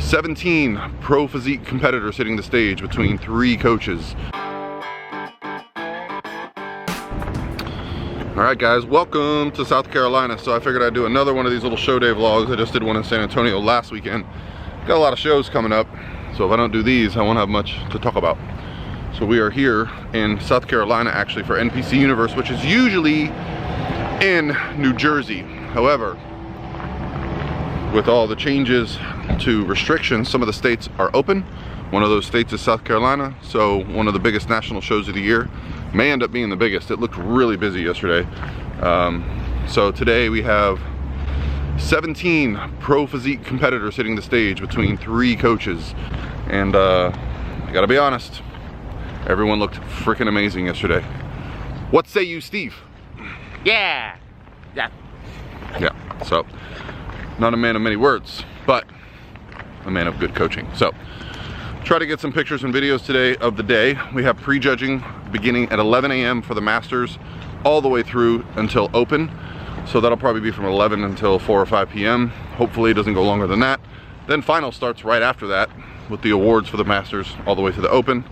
17 pro physique competitors hitting the stage between 3 coaches. Alright guys, welcome to South Carolina. So I figured I'd do another one of these little show day vlogs. I just did one in San Antonio last weekend. Got a lot of shows coming up, so if I don't do these, I won't have much to talk about. So we are here in South Carolina actually for NPC Universe, which is usually in New Jersey. However, with all the changes to restrictions, some of the states are open. One of those states is South Carolina, so one of the biggest national shows of the year may end up being the biggest. It looked really busy yesterday. So today we have 17 pro physique competitors hitting the stage between 3 coaches. And I gotta be honest, everyone looked freaking amazing yesterday. What say you, Steve? Yeah. Yeah, so not a man of many words, but a man of good coaching. So try to get some pictures and videos today of the day. We have prejudging beginning at 11 a.m. for the Masters all the way through until open. So that'll probably be from 11 until 4 or 5 p.m. Hopefully it doesn't go longer than that. Then final starts right after that with the awards for the Masters all the way to the open.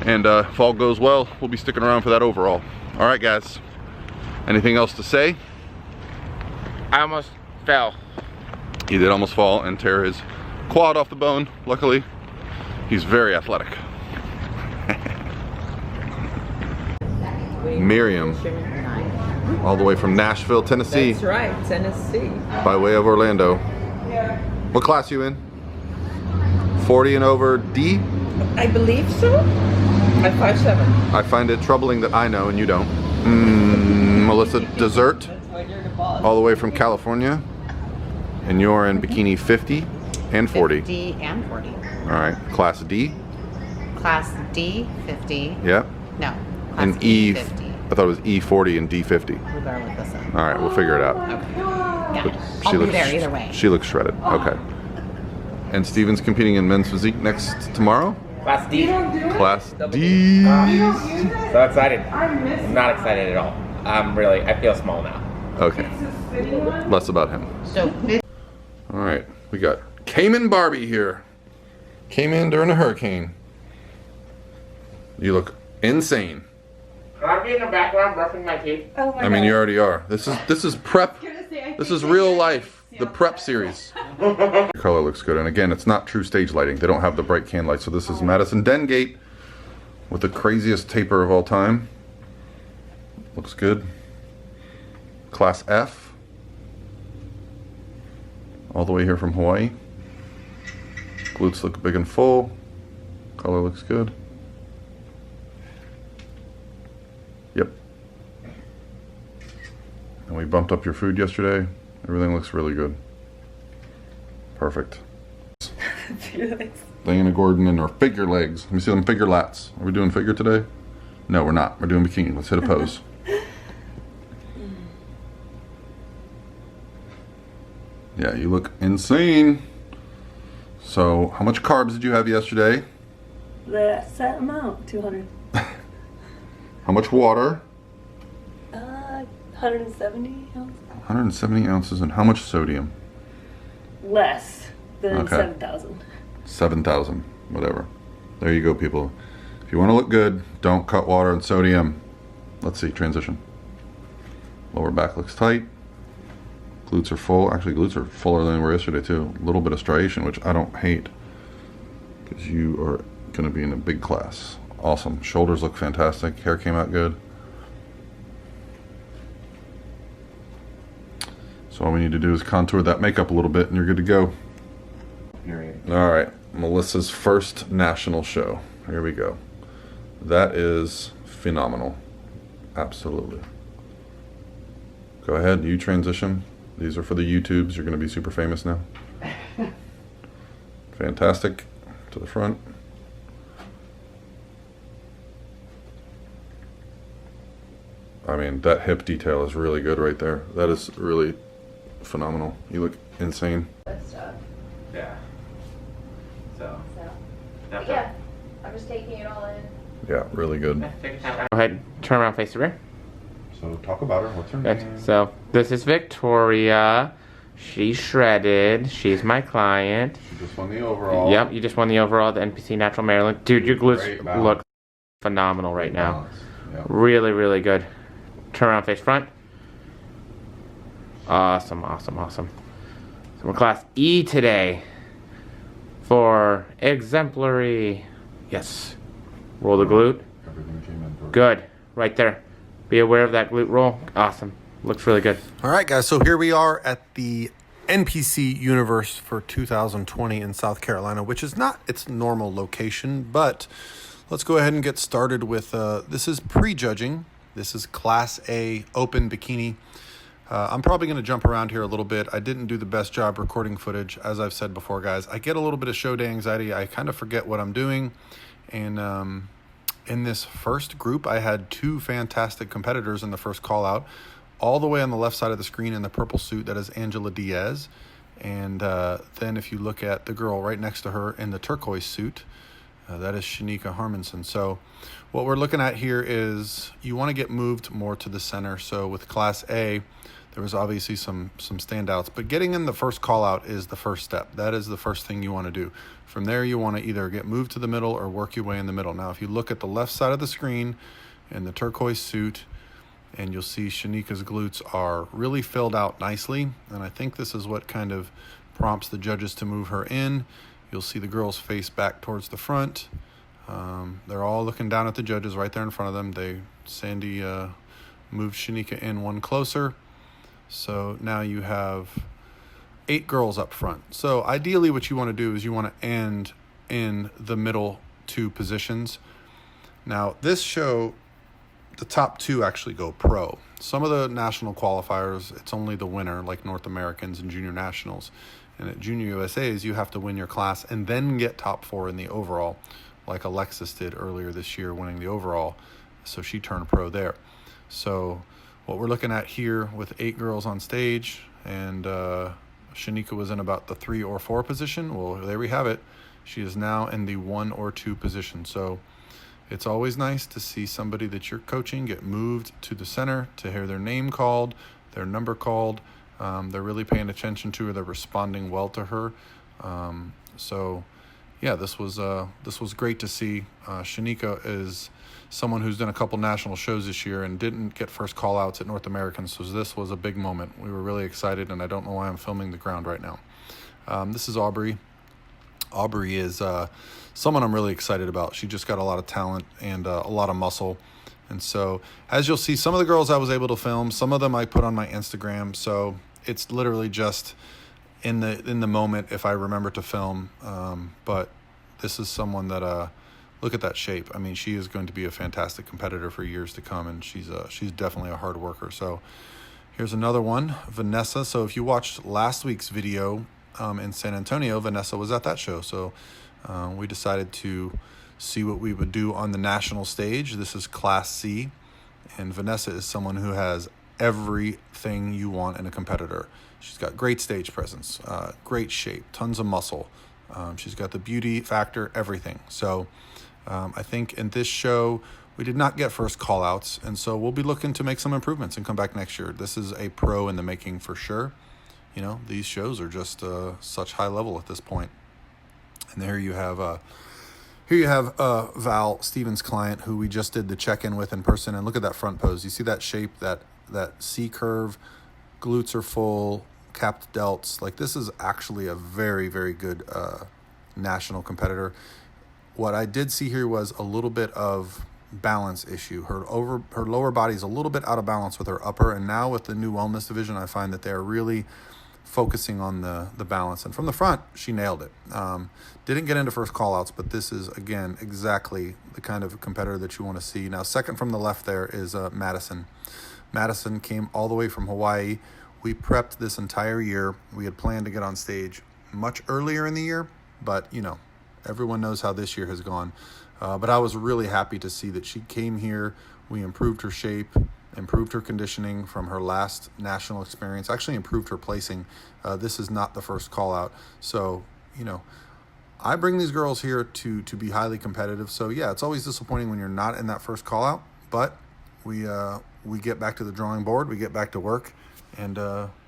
And if all goes well, we'll be sticking around for that overall. All right guys, anything else to say? I almost fell. He did almost fall and tear his quad off the bone. Luckily, he's very athletic. Miriam, all the way from Nashville, Tennessee. That's right, Tennessee. By way of Orlando. What class you in? 40 and over D? I believe so. I'm 5'7". I find it troubling that I know and you don't. Melissa Dessert, all the way from California. And you're in bikini 50 and 40. 50 and 40. All right, class D? Class D, 50. Yeah. No, class And E, E, 50. I thought it was E40 and D50. We better look this up. All right, we'll figure it out. Okay. But Yeah, I'll be there either way. She looks shredded. Okay. And Steven's competing in men's physique next tomorrow? Class D. Class D. So excited. I'm not excited at all. I feel small now. Okay. Less about him. So, All right, we got Cayman Barbie here. Came in during a hurricane. You look insane. Can I be in the background brushing my teeth? Oh my I mean, God. you already are. This is prep. This is real life. The prep series. Your color looks good, and again, it's not true stage lighting. They don't have the bright can lights. So this is Madison Dengate with the craziest taper of all time. Looks good. Class F. All the way here from Hawaii. Glutes look big and full. Color looks good. Yep. And we bumped up your food yesterday. Everything looks really good. Perfect. Diana Gordon and her figure legs. Let me see them figure lats. Are we doing figure today? No, we're not. We're doing bikini. Let's hit a pose. Yeah, you look insane. So, how much carbs did you have yesterday? The set amount, 200. How much water? 170 ounces. 170 ounces. And how much sodium? Less than Okay. 7,000. 7,000, whatever. There you go, people. If you want to look good, don't cut water and sodium. Let's see, transition. Lower back looks tight. Glutes are full. Actually, glutes are fuller than they were yesterday too. A little bit of striation, which I don't hate, because you are going to be in a big class. Awesome. Shoulders look fantastic. Hair came out good. So all we need to do is contour that makeup a little bit and you're good to go. All right, Melissa's first national show. Here we go. That is phenomenal. Absolutely. Go ahead, you transition. These are for the YouTubes. You're going to be super famous now. Fantastic. To the front. I mean, that hip detail is really good right there. That is really phenomenal. You look insane. Yeah. So. Yeah, I'm just taking it all in. Yeah, really good. Go ahead, turn around, face the rear. So talk about her. What's her Good. name? So this is Victoria. She's shredded. She's my client. You just won the overall. Yep, you just won the overall, the NPC Natural Maryland. Dude, your glutes look phenomenal right now. Yep. Really, really good. Turn around, face front. Awesome, awesome, awesome. So we're class E today for exemplary. Yes. Roll the glute. Good. Right there. Be aware of that glute roll. Awesome. Looks really good. All right, guys. So here we are at the NPC Universe for 2020 in South Carolina, which is not its normal location, but let's go ahead and get started with, this is pre-judging. This is Class A Open Bikini. I'm probably going to jump around here a little bit. I didn't do the best job recording footage, as I've said before, guys. I get a little bit of show day anxiety. I kind of forget what I'm doing. And in this first group, I had two fantastic competitors in the first call out. All the way on the left side of the screen in the purple suit, that is Angela Diaz. And then if you look at the girl right next to her in the turquoise suit, that is Shaneeka Harmonson. So what we're looking at here is you want to get moved more to the center. So with Class A, there was obviously some standouts, but getting in the first call out is the first step. That is the first thing you want to do. From there, you want to either get moved to the middle or work your way in the middle. Now, if you look at the left side of the screen in the turquoise suit, and you'll see Shaneeka's glutes are really filled out nicely. And I think this is what kind of prompts the judges to move her in. You'll see the girls face back towards the front. They're all looking down at the judges right there in front of them. Sandy moved Shaneeka in one closer. So now you have 8 girls up front. So ideally what you want to do is you want to end in the middle 2 positions. Now this show, the top 2 actually go pro. Some of the national qualifiers, it's only the winner, like North Americans and Junior Nationals. And at Junior USA's, you have to win your class and then get top 4 in the overall, like Alexis did earlier this year, winning the overall. So she turned pro there. So what we're looking at here with 8 girls on stage, and Shaneeka was in about the 3 or 4 position. Well, there we have it. She is now in the 1 or 2 position. So it's always nice to see somebody that you're coaching get moved to the center, to hear their name called, their number called. They're really paying attention to her. They're responding well to her. So, yeah, this was great to see. Shaneeka is someone who's done a couple national shows this year and didn't get first call outs at North American. So this was a big moment. We were really excited, and I don't know why I'm filming the ground right now. This is Aubrey. Aubrey is someone I'm really excited about. She just got a lot of talent and a lot of muscle. And so as you'll see, some of the girls I was able to film, some of them I put on my Instagram. So it's literally just in the moment if I remember to film. But this is someone that, look at that shape. I mean, she is going to be a fantastic competitor for years to come, and she's definitely a hard worker. So here's another one, Vanessa. So if you watched last week's video in San Antonio, Vanessa was at that show. So we decided to see what we would do on the national stage. This is Class C, and Vanessa is someone who has everything you want in a competitor. She's got great stage presence, great shape, tons of muscle. She's got the beauty factor, everything. So I think in this show, we did not get first call outs, and so we'll be looking to make some improvements and come back next year. This is a pro in the making for sure. You know, these shows are just such high level at this point. And here you have Val, Stevens' client, who we just did the check-in with in person. And look at that front pose. You see that shape, that C curve, glutes are full, capped delts. Like, this is actually a very, very good national competitor. What I did see here was a little bit of balance issue. Her lower body is a little bit out of balance with her upper. And now with the new wellness division, I find that they're really focusing on the balance. And from the front, she nailed it. Didn't get into first call-outs, but this is, again, exactly the kind of competitor that you want to see. Now, second from the left there is Madison. Madison came all the way from Hawaii. We prepped this entire year. We had planned to get on stage much earlier in the year, but, you know, everyone knows how this year has gone. But I was really happy to see that she came here. We improved her shape, improved her conditioning from her last national experience, actually improved her placing. This is not the first call out. So, you know, I bring these girls here to be highly competitive. So yeah, it's always disappointing when you're not in that first call out, but we get back to the drawing board, we get back to work, and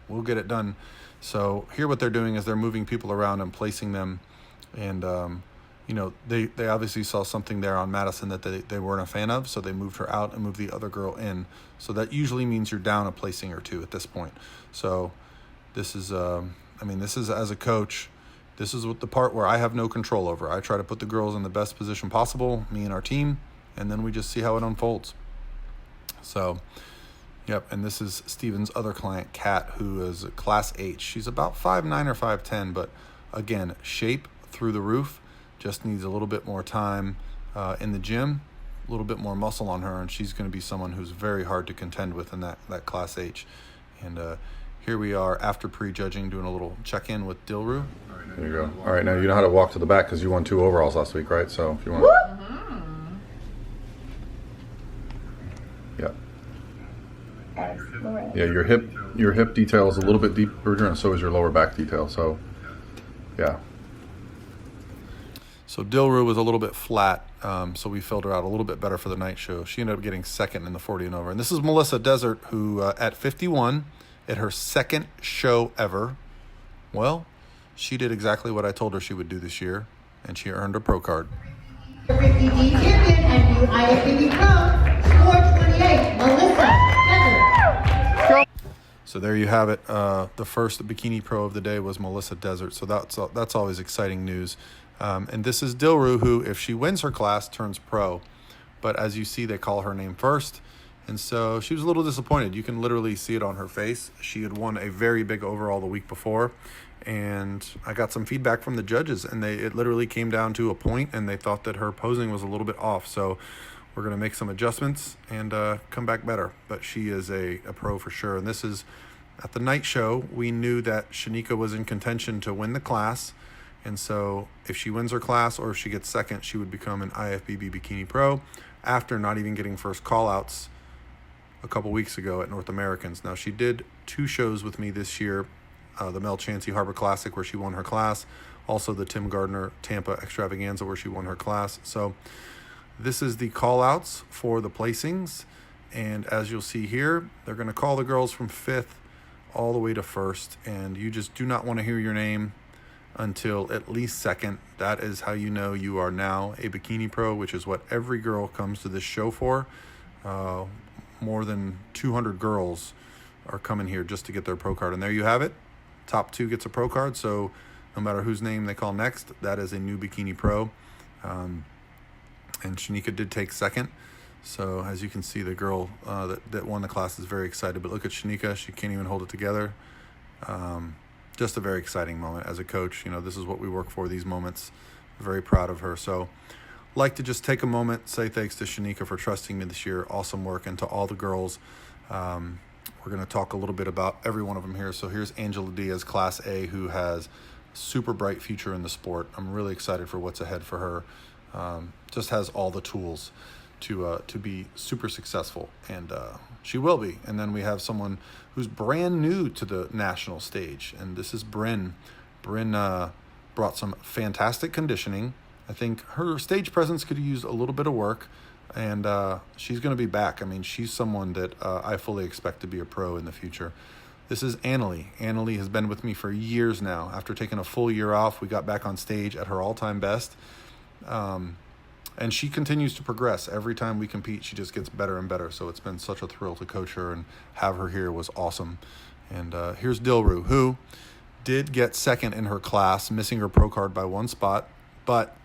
we'll get it done. So here what they're doing is they're moving people around and placing them. And, you know, they obviously saw something there on Madison that they weren't a fan of. So they moved her out and moved the other girl in. So that usually means you're down a placing or two at this point. So this is, this is, as a coach, this is what the part where I have no control over. I try to put the girls in the best position possible, me and our team, and then we just see how it unfolds. So, yep, and this is Steven's other client, Kat, who is Class H. She's about 5'9" or 5'10", but again, shape through the roof, just needs a little bit more time in the gym, a little bit more muscle on her, and she's going to be someone who's very hard to contend with in that Class H. And here we are after prejudging, doing a little check-in with Dilru. There you go. All right, now you know how to walk to the back because you won 2 overalls last week, right? So if you want yeah, your hip detail is a little bit deeper, and so is your lower back detail. So yeah. So Dilru was a little bit flat, so we filled her out a little bit better for the night show. She ended up getting second in the 40 and over. And this is Melissa Desert, who at 51, at her second show ever, well, she did exactly what I told her she would do this year, and she earned a pro card. IFBB champion and new IFBB pro, score 28, Melissa Desert. So there you have it. The first bikini pro of the day was Melissa Desert, so that's always exciting news. And this is Dilru, who, if she wins her class, turns pro. But as you see, they call her name first. And so she was a little disappointed. You can literally see it on her face. She had won a very big overall the week before. And I got some feedback from the judges, and it literally came down to a point, and they thought that her posing was a little bit off. So we're going to make some adjustments and come back better. But she is a pro for sure. And this is, at the night show, we knew that Shaneeka was in contention to win the class. And so if she wins her class or if she gets second, she would become an IFBB Bikini Pro after not even getting first call-outs a couple weeks ago at North Americans. Now, she did 2 shows with me this year, the Mel Chancey Harbor Classic where she won her class, also the Tim Gardner Tampa Extravaganza where she won her class. So this is the call-outs for the placings. And as you'll see here, they're going to call the girls from 5th all the way to 1st. And you just do not want to hear your name until at least 2nd. That is how you know you are now a Bikini Pro, which is what every girl comes to this show for. More than 200 girls are coming here just to get their pro card. And there you have it. Top 2 gets a pro card. So no matter whose name they call next, that is a new Bikini Pro. And Shaneeka did take 2nd. So as you can see, the girl that won the class is very excited. But look at Shaneeka. She can't even hold it together. Just a very exciting moment as a coach. You know, this is what we work for, these moments. Very proud of her. So like to just take a moment, say thanks to Shaneeka for trusting me this year. Awesome work. And to all the girls, we're going to talk a little bit about every one of them here. So here's Angela Diaz, Class A, who has a super bright future in the sport. I'm really excited for what's ahead for her. Just has all the tools to be super successful, and she will be. And then we have someone who's brand new to the national stage, and this is Bryn. Bryn brought some fantastic conditioning. I think her stage presence could use a little bit of work, and she's going to be back. I mean, she's someone that I fully expect to be a pro in the future. This is Annalie. Annalie has been with me for years now. After taking a full year off, we got back on stage at her all-time best. And she continues to progress. Every time we compete, she just gets better and better. So it's been such a thrill to coach her, and have her here was awesome. And here's Dilru, who did get 2nd in her class, missing her pro card by 1 spot, but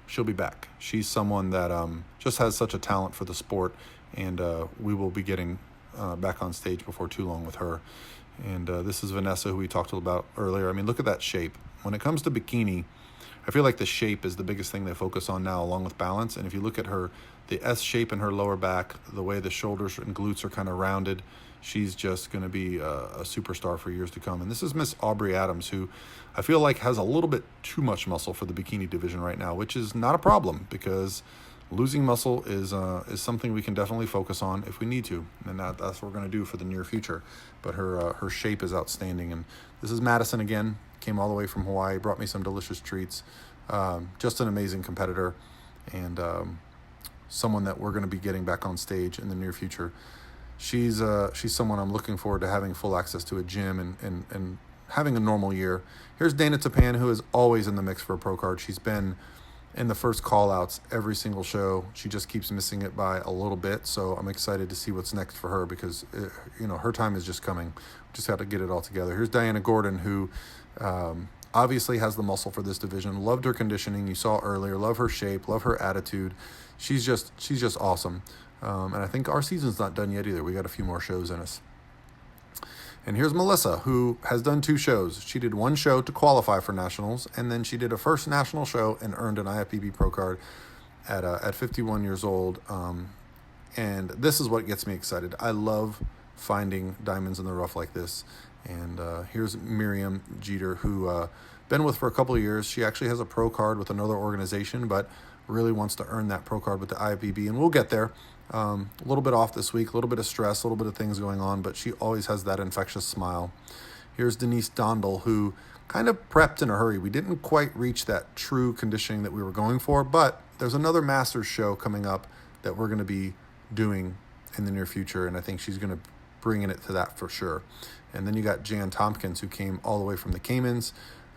she'll be back. She's someone that just has such a talent for the sport, and we will be getting back on stage before too long with her. And this is Vanessa, who we talked about earlier. I mean, look at that shape. When it comes to bikini, I feel like the shape is the biggest thing they focus on now, along with balance. And if you look at her, the S shape in her lower back, the way the shoulders and glutes are kind of rounded, she's just going to be a superstar for years to come. And this is Miss Aubrey Adams, who I feel like has a little bit too much muscle for the bikini division right now, which is not a problem, because losing muscle is something we can definitely focus on if we need to. And that's what we're going to do for the near future. But her shape is outstanding. And this is Madison again. Came all the way from Hawaii, brought me some delicious treats. Just an amazing competitor, and someone that we're going to be getting back on stage in the near future. She's someone I'm looking forward to having full access to a gym and having a normal year. Here's Dana Tapan, who is always in the mix for a pro card. She's been in the first call-outs every single show. She just keeps missing it by a little bit, so I'm excited to see what's next for her because, her time is just coming. Just have to get it all together. Here's Diana Gordon, who obviously has the muscle for this division. Loved her conditioning. You saw earlier. Love her shape. Love her attitude. She's just awesome. And I think our season's not done yet either. We got a few more shows in us. And here's Melissa, who has done 2 shows. She did 1 show to qualify for nationals, and then she did a first national show and earned an IFBB pro card at 51 years old. And this is what gets me excited. I love finding diamonds in the rough like this. And here's Miriam Jeter, who been with for a couple of years. She actually has a pro card with another organization, but really wants to earn that pro card with the IFBB, and we'll get there. A little bit off this week, a little bit of stress, a little bit of things going on, but she always has that infectious smile. Here's Denise Dondal, who kind of prepped in a hurry. We didn't quite reach that true conditioning that we were going for, but there's another Masters show coming up that we're going to be doing in the near future, and I think she's going to bring it to that for sure. And then you got Jan Tompkins, who came all the way from the Caymans.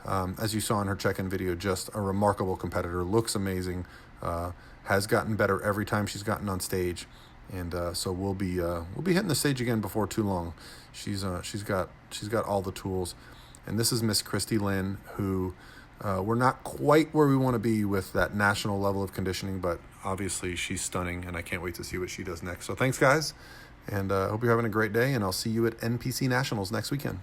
As you saw in her check-in video, just a remarkable competitor, looks amazing, has gotten better every time she's gotten on stage, and so we'll be hitting the stage again before too long. She's got all the tools, and this is Miss Christy Lynn, who we're not quite where we want to be with that national level of conditioning, but obviously she's stunning, and I can't wait to see what she does next. So thanks, guys, and I hope you're having a great day, and I'll see you at NPC Nationals next weekend.